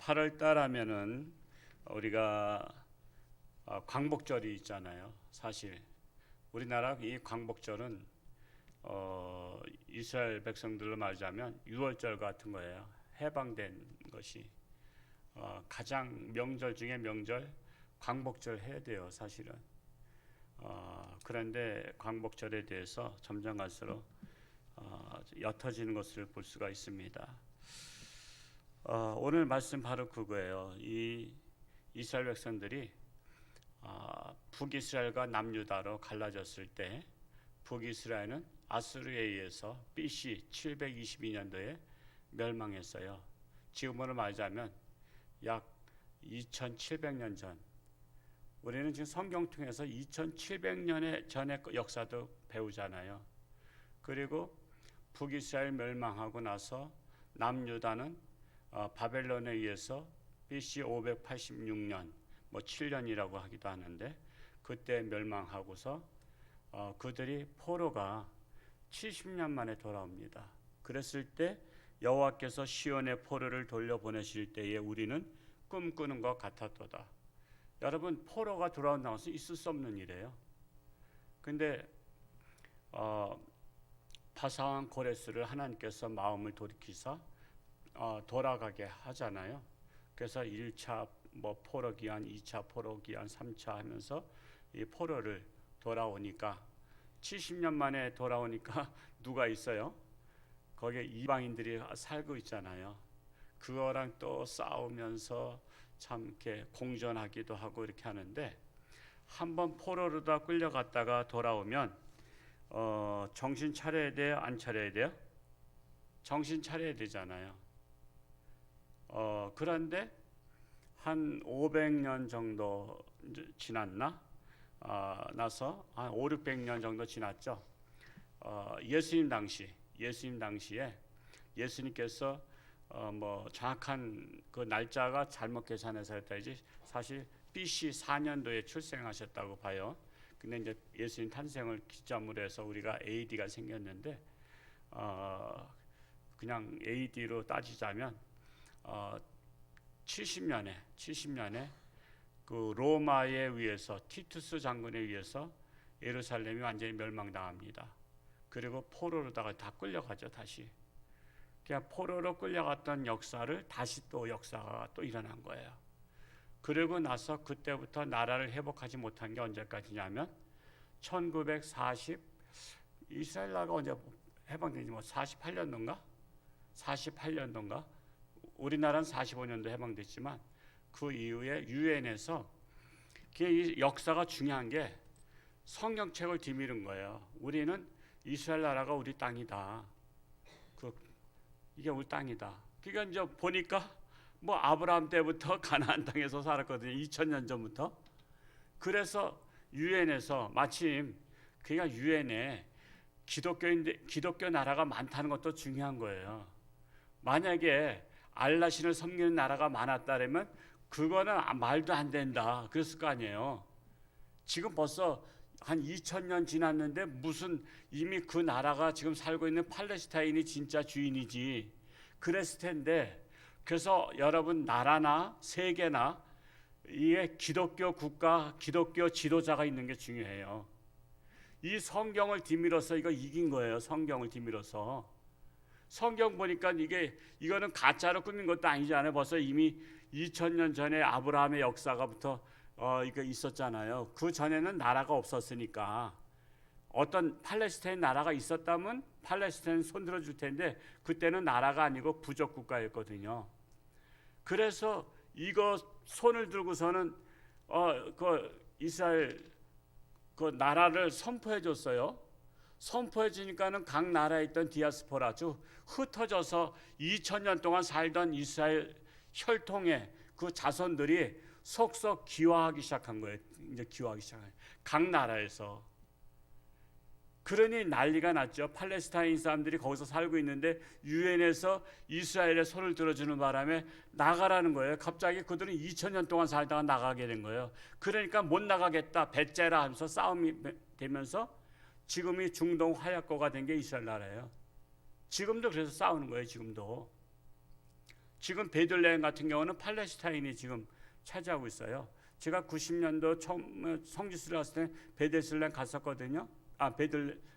8월 달 하면은 우리가 광복절이 있잖아요. 사실 우리나라 이 광복절은 이스라엘 백성들로 말하자면 6월절 같은 거예요. 해방된 것이 가장 명절 중에 명절 광복절 해야 돼요. 사실은 그런데 광복절에 대해서 점점 갈수록 옅어지는 것을 볼 수가 있습니다. 오늘 말씀 바로 그거예요. 이 이스라엘 백성들이 북이스라엘과 남유다로 갈라졌을 때 북이스라엘은 아수르에 의해서 BC 722년도에 멸망했어요. 지금으로 말하자면 약 2700년 전. 우리는 지금 성경 통해서 2700년 전의 역사도 배우잖아요. 그리고 북이스라엘 멸망하고 나서 남유다는 바벨론에 의해서 BC 586년, 7년이라고 하기도 하는데 그때 멸망하고서 그들이 포로가 70년 만에 돌아옵니다. 그랬을 때 여호와께서 시온의 포로를 돌려보내실 때에 우리는 꿈꾸는 것 같았도다. 여러분, 포로가 돌아온다는 것은 있을 수 없는 일이에요. 근데 파사왕 고레스를 하나님께서 마음을 돌이키사 돌아가게 하잖아요. 그래서 1차 포로 기한, 2차 포로 기한, 3차 하면서 이 포로를 돌아오니까 70년 만에 돌아오니까 누가 있어요? 거기에 이방인들이 살고 있잖아요. 그거랑 또 싸우면서 참 이렇게 공존하기도 하고 이렇게 하는데 한번 포로로 다 끌려갔다가 돌아오면 정신 차려야 돼요? 안 차려야 돼요? 정신 차려야 되잖아요. 그런데 한 500년 정도 지났나? 나서 한 5, 600년 정도 지났죠. 예수님 당시에 예수님께서 정확한 그 날짜가 잘못 계산해서 했다지 사실 BC 4년도에 출생하셨다고 봐요. 근데 이제 예수님 탄생을 기점으로 해서 우리가 AD가 생겼는데 그냥 AD로 따지자면 70년에 그 로마에 의해서 티투스 장군에 의해서 예루살렘이 완전히 멸망당합니다. 그리고 포로로다가 다 끌려가죠. 다시 그냥 포로로 끌려갔던 역사를 다시 또 역사가 또 일어난 거예요. 그리고 나서 그때부터 나라를 회복하지 못한 게 언제까지냐면 1940 이스라엘 나라가 언제 해방된지 48년도인가? 우리나라는 45년도 해방됐지만 그 이후에 유엔에서 이 역사가 중요한 게 성경책을 뒤미는 거예요. 우리는 이스라엘 나라가 우리 땅이다. 이게 우리 땅이다. 그러니까 이제 보니까 아브라함 때부터 가나안 땅에서 살았거든요. 2000년 전부터. 그래서 유엔에서 마침 그러니까 유엔에 기독교 나라가 많다는 것도 중요한 거예요. 만약에 알라신을 섬기는 나라가 많았다면 그거는 말도 안 된다 그랬을 거 아니에요. 지금 벌써 한 2000년 지났는데 무슨 이미 그 나라가 지금 살고 있는 팔레스타인이 진짜 주인이지 그랬을 텐데, 그래서 여러분 나라나 세계나 이게 기독교 국가, 기독교 지도자가 있는 게 중요해요. 이 성경을 뒤밀어서 이거 이긴 거예요. 성경을 뒤밀어서. 성경 보니까 이거는 가짜로 꾸민 것도 아니잖아요. 벌써 이미 2000년 전에 아브라함의 역사가부터 이거 있었잖아요. 그 전에는 나라가 없었으니까 어떤 팔레스타인 나라가 있었다면 팔레스타인 손들어 줄 텐데 그때는 나라가 아니고 부족 국가였거든요. 그래서 이거 손을 들고서는 그 이스라엘 그 나라를 선포해 줬어요. 선포해 주니까는 각 나라에 있던 디아스포라 쭉 흩어져서 2000년 동안 살던 이스라엘 혈통의 그 자손들이 속속 기화하기 시작한 거예요. 이제 기화하기 시작한 거예요. 각 나라에서. 그러니 난리가 났죠. 팔레스타인 사람들이 거기서 살고 있는데 유엔에서 이스라엘의 손을 들어주는 바람에 나가라는 거예요. 갑자기 그들은 2000년 동안 살다가 나가게 된 거예요. 그러니까 못 나가겠다, 배째라 하면서 싸움이 되면서 지금이 중동 화약고가 된 게 이스라엘 나라예요. 지금도 그래서 싸우는 거예요. 지금도 지금 베들레헴 같은 경우는 팔레스타인이 지금 차지하고 있어요. 제가 90년도 처음 성지순례 갔을 때 베들레헴 갔었거든요.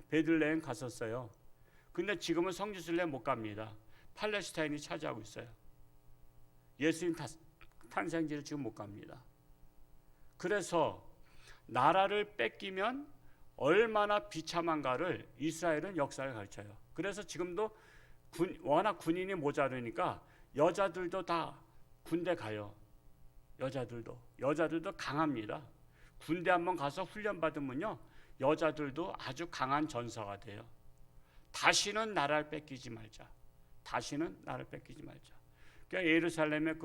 베들레헴 갔었어요. 근데 지금은 성지순례 못 갑니다. 팔레스타인이 차지하고 있어요. 예수님 탄생지를 지금 못 갑니다. 그래서 나라를 뺏기면 얼마나 비참한가를 이스라엘은 역사를 가르쳐요. 그래서 지금도 워낙 군인이 모자르니까 여자들도 다 군대 가요. 여자들도 강합니다. 군대 한번 가서 훈련 받으면요, 여자들도 아주 강한 전사가 돼요. 다시는 나라를 뺏기지 말자. 그러니까 예루살렘의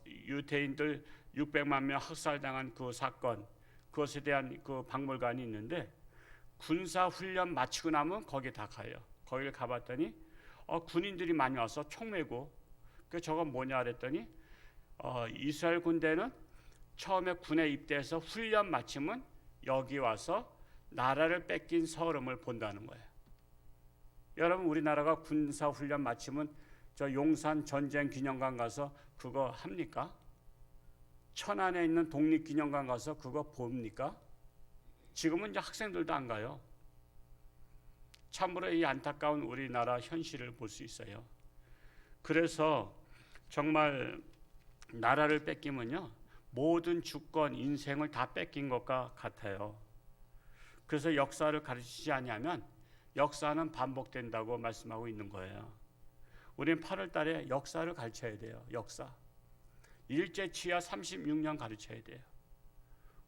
유대인들 600만 명 학살당한 그 사건, 그것에 대한 그 박물관이 있는데, 군사 훈련 마치고 나면 거기 다 가요. 거기를 가봤더니 군인들이 많이 와서 총 메고, 그 저건 뭐냐 그랬더니 이스라엘 군대는 처음에 군에 입대해서 훈련 마치면 여기 와서 나라를 뺏긴 서름을 본다는 거예요. 여러분, 우리나라가 군사 훈련 마치면 저 용산 전쟁 기념관 가서 그거 합니까? 천안에 있는 독립기념관 가서 그거 봅니까? 지금은 이제 학생들도 안 가요. 참으로 이 안타까운 우리나라 현실을 볼 수 있어요. 그래서 정말 나라를 뺏기면요, 모든 주권, 인생을 다 뺏긴 것과 같아요. 그래서 역사를 가르치지 않으면 역사는 반복된다고 말씀하고 있는 거예요. 우리는 8월 달에 역사를 가르쳐야 돼요. 역사. 일제 치하 36년 가르쳐야 돼요.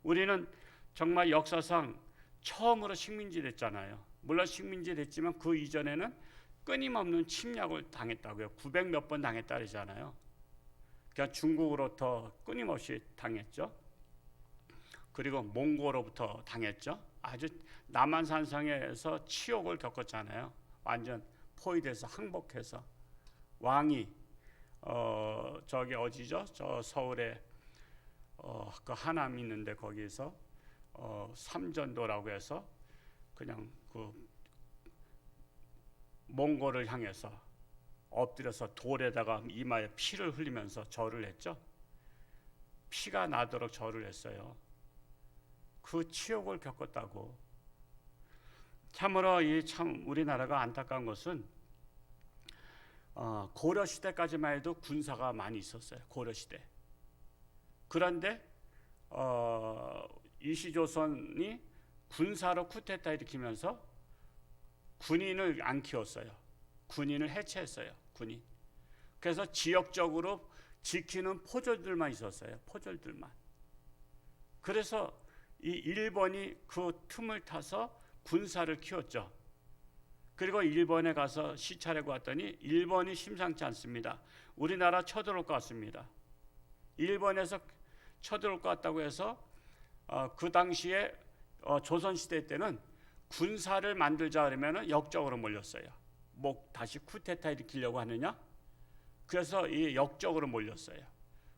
우리는 정말 역사상 처음으로 식민지 됐잖아요. 물론 식민지 됐지만 그 이전에는 끊임없는 침략을 당했다고요. 900 몇 번 당했다 그러잖아요. 그냥 중국으로부터 끊임없이 당했죠. 그리고 몽골로부터 당했죠. 아주 남한산성에서 치욕을 겪었잖아요. 완전 포위돼서 항복해서 왕이 저기 어디죠? 저 서울에 그 하남 있는데 거기서 삼전도라고 해서 그냥 그 몽골을 향해서 엎드려서 돌에다가 이마에 피를 흘리면서 절을 했죠. 피가 나도록 절을 했어요. 그 치욕을 겪었다고. 참으로 참 우리나라가 안타까운 것은 고려 시대까지만 해도 군사가 많이 있었어요. 고려 시대. 그런데 이시조선이 군사로 쿠데타 일으키면서 군인을 안 키웠어요. 군인을 해체했어요. 군인. 그래서 지역적으로 지키는 포졸들만 있었어요. 포졸들만. 그래서 이 일본이 그 틈을 타서 군사를 키웠죠. 그리고 일본에 가서 시찰하고 왔더니 일본이 심상치 않습니다. 우리나라 쳐들어올 것 같습니다. 일본에서 쳐들어올 것 같다고 해서 그 당시에 조선시대 때는 군사를 만들자 그러면 역적으로 몰렸어요. 뭐 다시 쿠데타 일으키려고 하느냐? 그래서 이 역적으로 몰렸어요.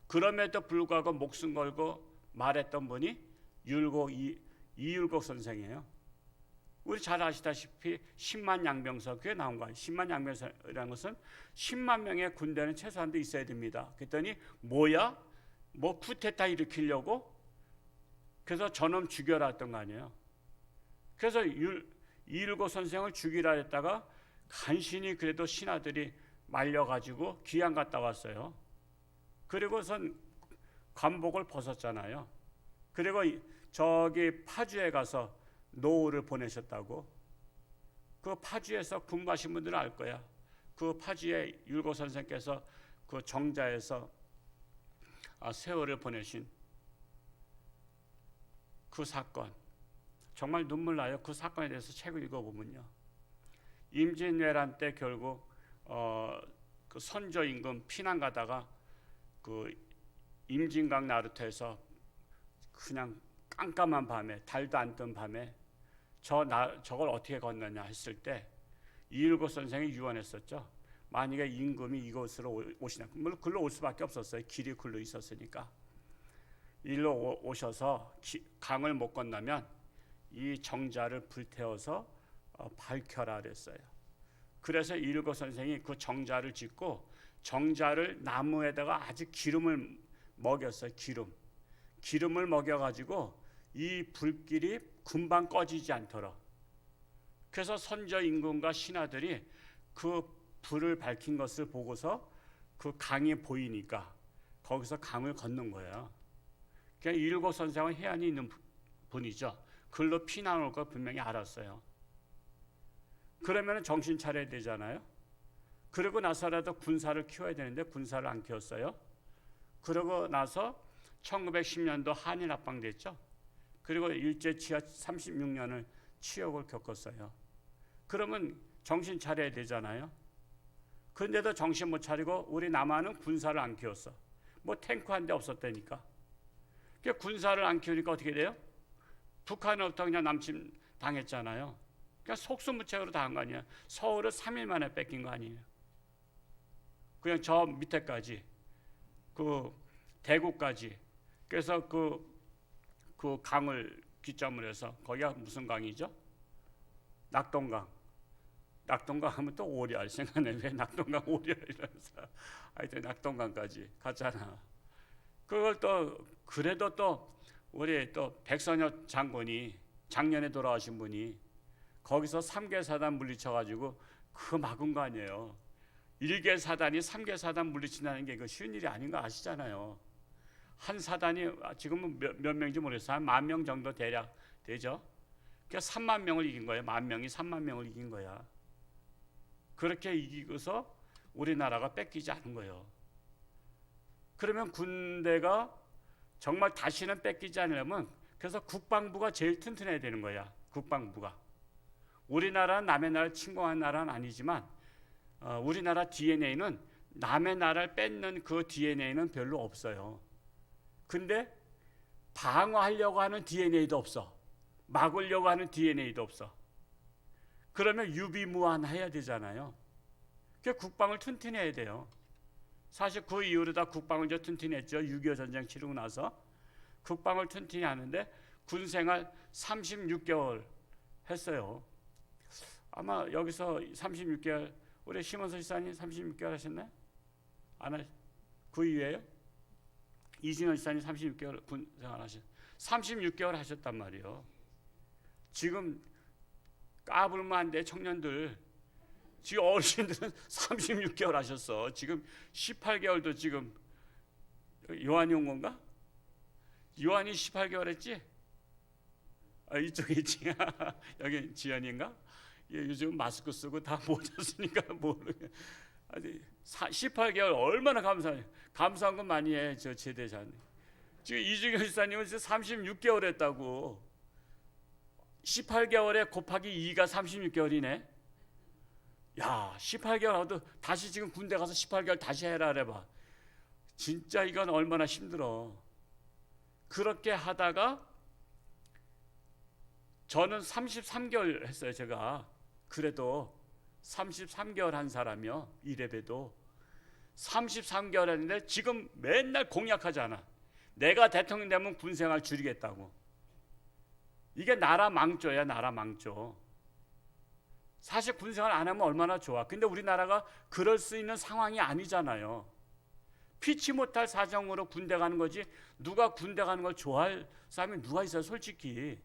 그럼에도 불구하고 목숨 걸고 말했던 분이 이율곡 선생이에요. 우리 잘 아시다시피 10만 양병서 그게 나온 거예요. 10만 양병서라는 것은 10만 명의 군대는 최소한도 있어야 됩니다. 그랬더니 뭐야? 뭐 쿠데타 일으키려고? 그래서 저놈 죽여라 했던 거 아니에요. 그래서 이율곡 선생을 죽이라 했다가 간신히 그래도 신하들이 말려가지고 귀양 갔다 왔어요. 그리고선 관복을 벗었잖아요. 그리고 저기 파주에 가서 노후를 보내셨다고. 그 파주에서 근무하신 분들은 알 거야. 그 파주에 율곡 선생께서 그 정자에서 세월을 보내신 그 사건, 정말 눈물 나요. 그 사건에 대해서 책을 읽어보면요, 임진왜란 때 결국 그 선조 임금 피난 가다가 그 임진강 나루터에서 그냥 깜깜한 밤에, 달도 안 뜬 밤에 저걸 어떻게 건너냐 했을 때 이율곡 선생이 유언했었죠. 만약에 임금이 이곳으로 오시냐, 물론 글로 올 수밖에 없었어요. 길이 글로 있었으니까. 일로 오셔서 강을 못 건너면 이 정자를 불태워서 밝혀라 그랬어요. 그래서 이율곡 선생이 그 정자를 짓고 정자를 나무에다가 아주 기름을 먹였어요. 기름을 먹여가지고 이 불길이 금방 꺼지지 않도록. 그래서 선저 임금과 신하들이 그 불을 밝힌 것을 보고서 그 강이 보이니까 거기서 강을 건넌 거예요. 그러니까 일곱 선생은 해안이 있는 분이죠. 글로 피난 올 걸 분명히 알았어요. 그러면 정신 차려야 되잖아요. 그러고 나서라도 군사를 키워야 되는데 군사를 안 키웠어요. 그러고 나서 1910년도 한일 합방됐죠. 그리고 일제 치하 36년을 치욕을 겪었어요. 그러면 정신 차려야 되잖아요. 그런데도 정신 못 차리고 우리 남한은 군사를 안 키웠어. 뭐 탱크 한 대 없었다니까. 그러니까 군사를 안 키우니까 어떻게 돼요? 북한으로부터 그냥 남침 당했잖아요. 그러니까 속수무책으로 당한 거 아니에요. 서울을 3일 만에 뺏긴 거 아니에요. 그냥 저 밑에까지, 그 대구까지. 그래서 그 강을 기점으로 해서 거기가 무슨 강이죠? 낙동강. 낙동강 하면 또 오리알 생각나네. 왜 낙동강 오리알 이러면서 하여튼 낙동강까지 갔잖아. 그걸 또 그래도 또 우리 또 백선엽 장군이 작년에 돌아가신 분이 거기서 3개 사단 물리쳐가지고 그 막은 거 아니에요. 1개 사단이 3개 사단 물리친다는 게 쉬운 일이 아닌 거 아시잖아요. 한 사단이 지금은 몇 명인지 모르겠어요. 한 10,000명 정도 대략 되죠. 그러니까 3만 명을 이긴 거예요. 10,000명이 3만 명을 이긴 거야. 그렇게 이기고서 우리나라가 뺏기지 않은 거예요. 그러면 군대가 정말 다시는 뺏기지 않으려면 그래서 국방부가 제일 튼튼해야 되는 거야. 국방부가. 우리나라는 남의 나라를 침공한 나라는 아니지만 우리나라 DNA는 남의 나라를 뺏는 그 DNA는 별로 없어요. 근데 방어하려고 하는 DNA도 없어. 막으려고 하는 DNA도 없어. 그러면 유비무환해야 되잖아요. 그러니까 국방을 튼튼해야 돼요. 사실 그 이후로 다 국방을 이제 튼튼히 했죠. 6.25 전쟁 치르고 나서 국방을 튼튼히 하는데 군생활 36개월 했어요. 아마 여기서 36개월 우리 심원서 지사님 36개월 하셨나요? 안 하셨? 그 이후에요? 이승현 지사님 36개월 군생활 하셨. 36개월 하셨단 말이에요. 지금 까불면 안 돼 청년들. 지금 어르신들은 36개월 하셨어. 지금 18개월도 지금 요한이 온 건가? 요한이 18개월 했지? 이쪽에 있지. 여기 지연인가? 요즘 마스크 쓰고 다 모자 쓰니까 모르게. 18개월 얼마나 감사한 건 많이 해. 저 제대자님. 지금 이주경 지사님은 36개월 했다고. 18개월에 곱하기 2가 36개월이네. 야, 18개월 하도 다시 지금 군대 가서 18개월 다시 해라 그래봐. 진짜 이건 얼마나 힘들어. 그렇게 하다가 저는 33개월 했어요. 제가 그래도 33개월 한 사람이요. 이래봬도 33개월 했는데 지금 맨날 공약하잖아. 내가 대통령 되면 군생활 줄이겠다고. 이게 나라 망조야. 나라 망조. 사실 군생활 안 하면 얼마나 좋아. 근데 우리나라가 그럴 수 있는 상황이 아니잖아요. 피치 못할 사정으로 군대 가는 거지. 누가 군대 가는 걸 좋아할 사람이 누가 있어요. 솔직히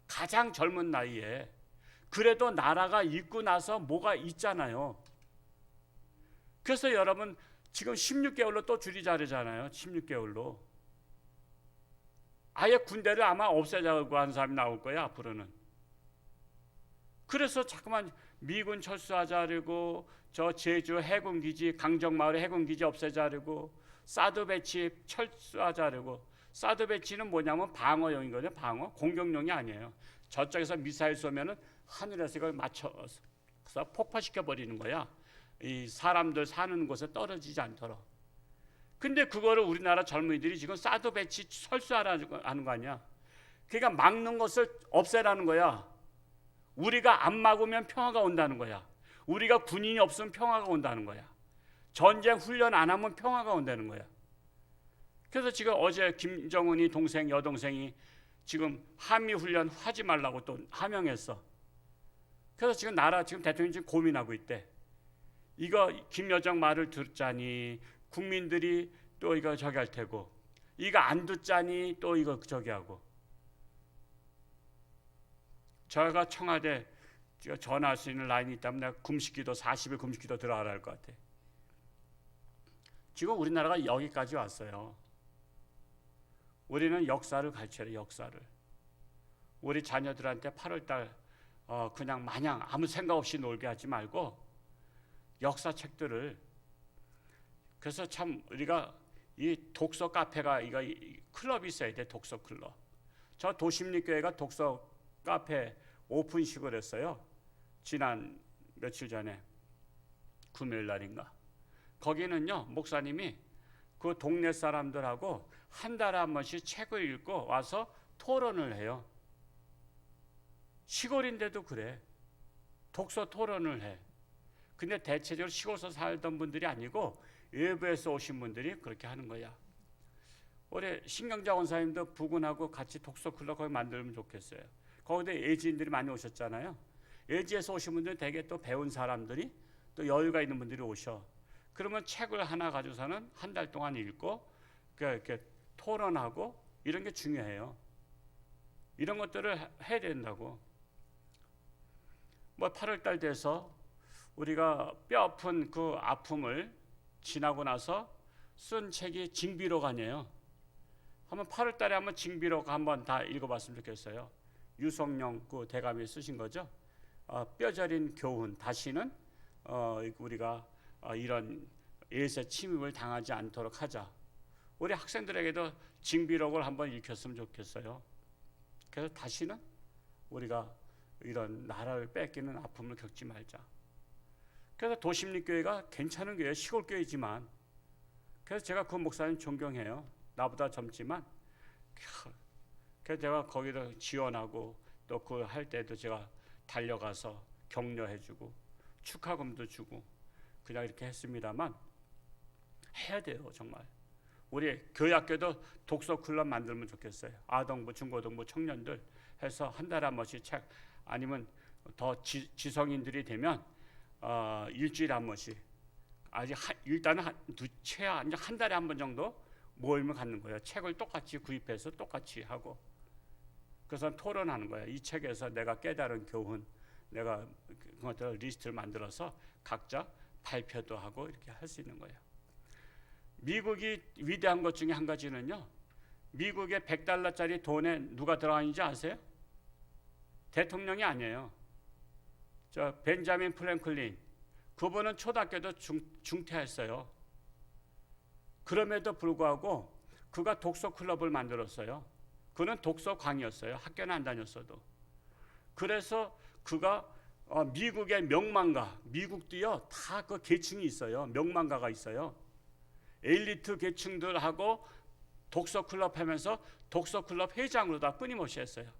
가장 젊은 나이에. 그래도 나라가 있고 나서 뭐가 있잖아요. 그래서 여러분 지금 16개월로 또 줄이자 그러잖아요. 16개월로. 아예 군대를 아마 없애자고 하는 사람이 나올 거야 앞으로는. 그래서 자꾸만 미군 철수하자고 저 제주 해군기지 강정마을 해군기지 없애자고 사드 배치 철수하자고. 사드 배치는 뭐냐면 방어용이거든요. 방어 공격용이 아니에요. 저쪽에서 미사일 쏘면은 하늘에서 이걸 맞춰서 폭파시켜 버리는 거야. 이 사람들 사는 곳에 떨어지지 않도록. 근데 그거를 우리나라 젊은이들이 지금 사드 배치 철수하라는 거 아니야. 그러니까 막는 것을 없애라는 거야. 우리가 안 막으면 평화가 온다는 거야. 우리가 군인이 없으면 평화가 온다는 거야. 전쟁 훈련 안 하면 평화가 온다는 거야. 그래서 지금 어제 김정은이 동생 여동생이 지금 한미 훈련 하지 말라고 또 하명했어. 그래서 지금 나라 지금 대통령이 지금 고민하고 있대. 이거 김여정 말을 듣자니 국민들이 또 이거 저기 할 테고, 이거 안 듣자니 또 이거 저기 하고. 저희가 청와대 전화할 수 있는 라인이 있다면 내가 금식기도 40일 금식기도 들어가라 할 것 같아. 지금 우리나라가 여기까지 왔어요. 우리는 역사를 가르쳐야 돼. 역사를. 우리 자녀들한테 8월달 그냥 마냥 아무 생각 없이 놀게 하지 말고 역사책들을. 그래서 참 우리가 이 독서 카페가 이거 클럽이 있어야 돼. 독서 클럽. 저 도심리교회가 독서 카페 오픈식을 했어요. 지난 며칠 전에 금요일 날인가. 거기는요, 목사님이 그 동네 사람들하고 한 달에 한 번씩 책을 읽고 와서 토론을 해요. 시골인데도 그래. 독서 토론을 해. 근데 대체적으로 시골에서 살던 분들이 아니고 외부에서 오신 분들이 그렇게 하는 거야. 올해 신경자 원사님도 부군하고 같이 독서 클럽 거기 만들면 좋겠어요. 거기도 예지인들이 많이 오셨잖아요. 예지에서 오신 분들은 되게 또 배운 사람들이 또 여유가 있는 분들이 오셔. 그러면 책을 하나 가져서는 한 달 동안 읽고 이렇게 토론하고 이런 게 중요해요. 이런 것들을 해야 된다고. 뭐 8월달 돼서 우리가 뼈아픈 그 아픔을 지나고 나서 쓴 책이 징비록아니에요. 한번 8월달에 한번 징비록 한번 다 읽어봤으면 좋겠어요. 유성룡 그 대감이 쓰신 거죠. 뼈저린 교훈. 다시는 우리가 이런 예세 침입을 당하지 않도록 하자. 우리 학생들에게도 징비록을 한번 읽혔으면 좋겠어요. 그래서 다시는 우리가 이런 나라를 뺏기는 아픔을 겪지 말자. 그래서 도심리교회가 괜찮은 교회, 시골교회지만, 그래서 제가 그 목사님 존경해요. 나보다 젊지만, 그래서 제가 거기도 지원하고 또 그 할 때도 제가 달려가서 격려해주고 축하금도 주고 그냥 이렇게 했습니다만, 해야 돼요. 정말 우리 교회 학교도 독서 클럽 만들면 좋겠어요. 아동부, 중고등부 청년들 해서 한 달에 한 번씩 책, 아니면 더 지성인들이 되면 일주일에 한 번씩, 아직 일단은 최하 한 달에 한 번 정도 모임을 갖는 거예요. 책을 똑같이 구입해서 똑같이 하고, 그래서 토론하는 거예요. 이 책에서 내가 깨달은 교훈, 내가 그것들 리스트를 만들어서 각자 발표도 하고 이렇게 할 수 있는 거예요. 미국이 위대한 것 중에 한 가지는요, 미국의 $100짜리 돈에 누가 들어가는지 아세요? 대통령이 아니에요. 저 벤자민 프랭클린, 그분은 초등학교도 중퇴했어요. 그럼에도 불구하고 그가 독서 클럽을 만들었어요. 그는 독서광이었어요. 학교는 안 다녔어도. 그래서 그가 미국의 명망가, 미국도요 다 그 계층이 있어요. 명망가가 있어요. 엘리트 계층들하고 독서 클럽 하면서 독서 클럽 회장으로 다 끊임없이 했어요.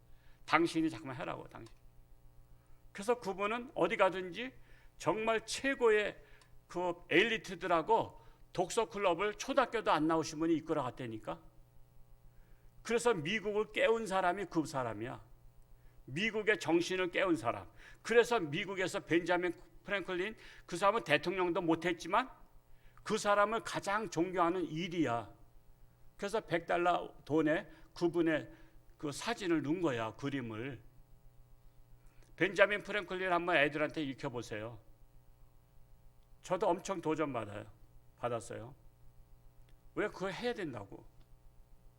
당신이 잠깐만 해라고, 당신. 그래서 그분은 어디 가든지 정말 최고의 그 엘리트들하고 독서 클럽을 초등학교도 안 나오신 분이 이끌어 갔다니까. 그래서 미국을 깨운 사람이 그 사람이야. 미국의 정신을 깨운 사람. 그래서 미국에서 벤자민 프랭클린, 그 사람은 대통령도 못했지만 그 사람을 가장 존경하는 일이야. 그래서 $100 돈에 그분의 그 사진을 넣은 거야, 그림을. 벤자민 프랭클린 한번 애들한테 읽혀보세요. 저도 엄청 받았어요. 왜 그거 해야 된다고.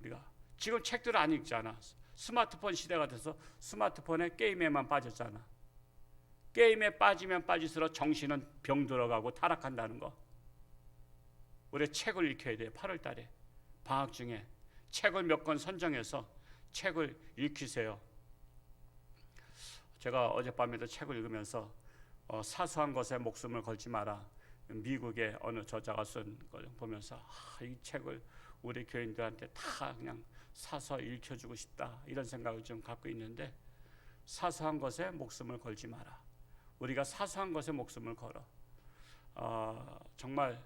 우리가 지금 책들을 안 읽잖아. 스마트폰 시대가 돼서 스마트폰에 게임에만 빠졌잖아. 게임에 빠지면 빠질수록 정신은 병 들어가고 타락한다는 거. 우리 책을 읽혀야 돼요. 8월 달에 방학 중에 책을 몇 권 선정해서 책을 읽히세요. 제가 어젯밤에도 책을 읽으면서 사소한 것에 목숨을 걸지 마라, 미국의 어느 저자가 쓴 걸 보면서 이 책을 우리 교인들한테 다 그냥 사서 읽혀주고 싶다, 이런 생각을 좀 갖고 있는데, 사소한 것에 목숨을 걸지 마라. 우리가 사소한 것에 목숨을 걸어 정말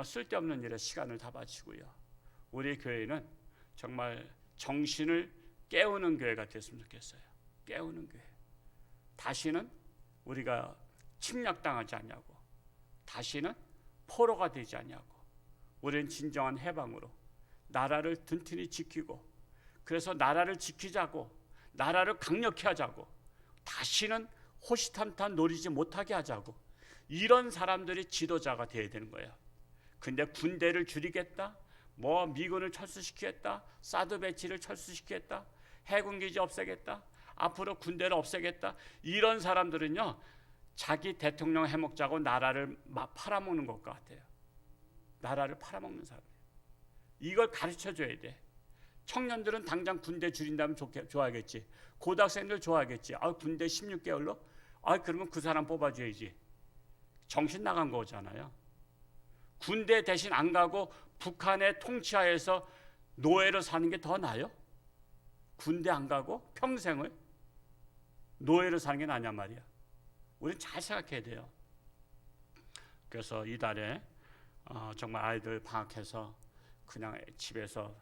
쓸데없는 일에 시간을 다 바치고요. 우리 교회는 정말 정신을 깨우는 교회가 됐으면 좋겠어요. 깨우는 교회. 다시는 우리가 침략당하지 않냐고. 다시는 포로가 되지 아니하고 우리는 진정한 해방으로 나라를 튼튼히 지키고, 그래서 나라를 지키자고, 나라를 강력히 하자고, 다시는 호시탐탐 노리지 못하게 하자고, 이런 사람들이 지도자가 되어야 되는 거예요. 근데 군대를 줄이겠다, 뭐 미군을 철수시키겠다, 사드 배치를 철수시키겠다, 해군기지 없애겠다, 앞으로 군대를 없애겠다, 이런 사람들은요 자기 대통령 해먹자고 나라를 팔아먹는 것 같아요. 나라를 팔아먹는 사람이에요. 이걸 가르쳐줘야 돼. 청년들은 당장 군대 줄인다면 좋아하겠지. 고등학생들 좋아하겠지. 군대 16개월로? 그러면 그 사람 뽑아줘야지. 정신 나간 거잖아요. 군대 대신 안 가고 북한의 통치하에서 노예로 사는 게 더 나아요? 군대 안 가고 평생을 노예로 사는 게 나냐 말이야. 우리는 잘 생각해야 돼요. 그래서 이달에 정말 아이들 방학해서 그냥 집에서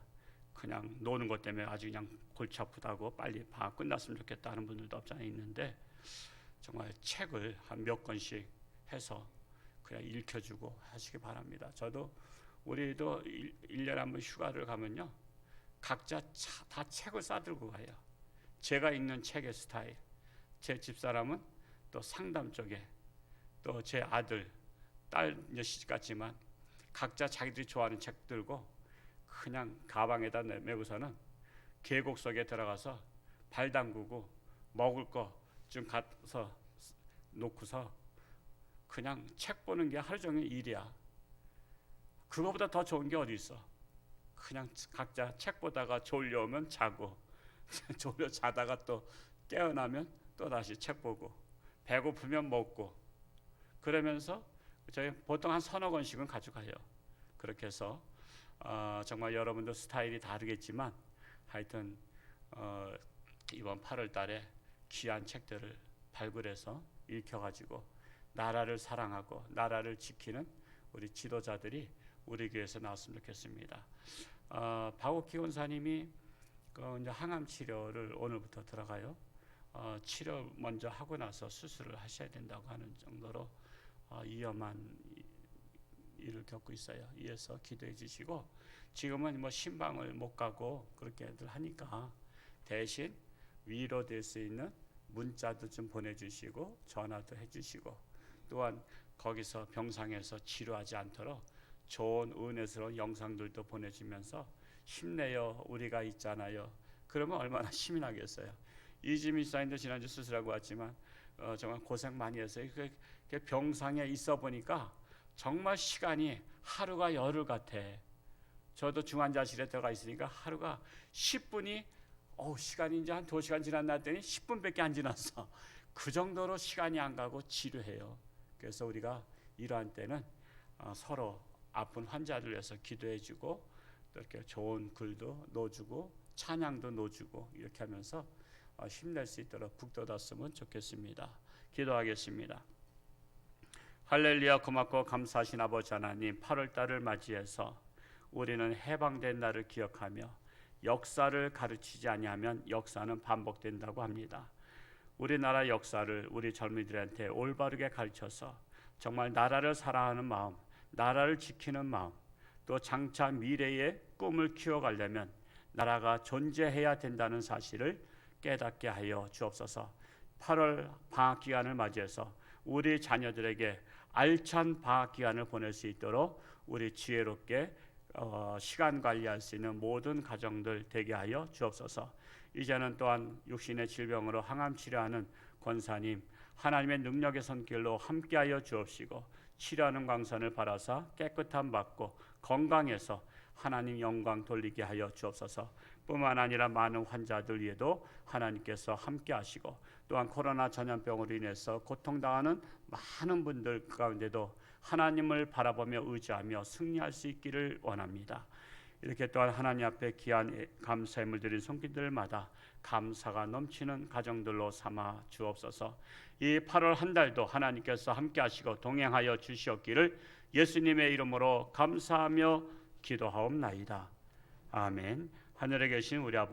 그냥 노는 것 때문에 아주 그냥 골치 아프다고 빨리 방학 끝났으면 좋겠다 하는 분들도 없지 않아 있는데, 정말 책을 한 몇 권씩 해서 그냥 읽혀주고 하시기 바랍니다. 저도 우리도 1년에 한 번 휴가를 가면요 각자 다 책을 싸들고 가요. 제가 읽는 책의 스타일, 제 집사람은 또 상담 쪽에, 또 제 아들, 딸 시집 갔지만 각자 자기들이 좋아하는 책 들고 그냥 가방에다 메고서는 계곡 속에 들어가서 발 담그고 먹을 거 좀 가서 놓고서 그냥 책 보는 게 하루 종일 일이야. 그거보다 더 좋은 게 어디 있어. 그냥 각자 책 보다가 졸려오면 자고 졸려 자다가 또 깨어나면 또 다시 책 보고 배고프면 먹고, 그러면서 저희 보통 한 서너 권씩은 가져가요. 그렇게 해서 정말 여러분도 스타일이 다르겠지만 하여튼 이번 8월 달에 귀한 책들을 발굴해서 읽혀가지고 나라를 사랑하고 나라를 지키는 우리 지도자들이 우리 교회에서 나왔으면 좋겠습니다. 박옥기 원사님이 이제 항암 치료를 오늘부터 들어가요. 치료 먼저 하고 나서 수술을 하셔야 된다고 하는 정도로 위험한 일을 겪고 있어요. 이어서 기도해 주시고, 지금은 뭐 신방을 못 가고 그렇게들 하니까 대신 위로될 수 있는 문자도 좀 보내주시고 전화도 해주시고, 또한 거기서 병상에서 치료하지 않도록 좋은 은혜스러운 영상들도 보내주면서 힘내요, 우리가 있잖아요. 그러면 얼마나 힘이 나겠어요. 이지민 사인도 지난주 수술하고 왔지만 정말 고생 많이 했어요. 그 병상에 있어 보니까 정말 시간이 하루가 열흘 같아. 저도 중환자실에 들어가 있으니까 하루가 10분이 시간이 이제 한 2시간 지났나 했더니 10분밖에 안 지났어. 그 정도로 시간이 안 가고 지루해요. 그래서 우리가 이러한 때는 서로 아픈 환자들 위해서 기도해주고, 또 이렇게 좋은 글도 넣어주고 찬양도 넣어주고 이렇게 하면서 힘낼 수 있도록 북돋았으면 좋겠습니다. 기도하겠습니다. 할렐루야. 고맙고 감사하신 아버지 하나님, 8월달을 맞이해서 우리는 해방된 날을 기억하며 역사를 가르치지 아니하면 역사는 반복된다고 합니다. 우리나라 역사를 우리 젊은이들한테 올바르게 가르쳐서 정말 나라를 사랑하는 마음, 나라를 지키는 마음, 또 장차 미래의 꿈을 키워가려면 나라가 존재해야 된다는 사실을 깨닫게 하여 주옵소서. 8월 방학 기간을 맞이해서 우리 자녀들에게 알찬 방학 기간을 보낼 수 있도록 우리 지혜롭게 시간 관리할 수 있는 모든 가정들 되게 하여 주옵소서. 이제는 또한 육신의 질병으로 항암 치료하는 권사님, 하나님의 능력의 손길로 함께하여 주옵시고, 치료하는 광선을 바라사 깨끗함 받고 건강해서 하나님 영광 돌리게 하여 주옵소서. 뿐만 아니라 많은 환자들 위에도 하나님께서 함께 하시고, 또한 코로나 전염병으로 인해서 고통당하는 많은 분들 가운데도 하나님을 바라보며 의지하며 승리할 수 있기를 원합니다. 이렇게 또한 하나님 앞에 귀한 감사의 물들인 손길들마다 감사가 넘치는 가정들로 삼아 주옵소서. 이 8월 한 달도 하나님께서 함께 하시고 동행하여 주시옵기를 예수님의 이름으로 감사하며 기도하옵나이다. 아멘. 하늘에 계신 우리 아버지,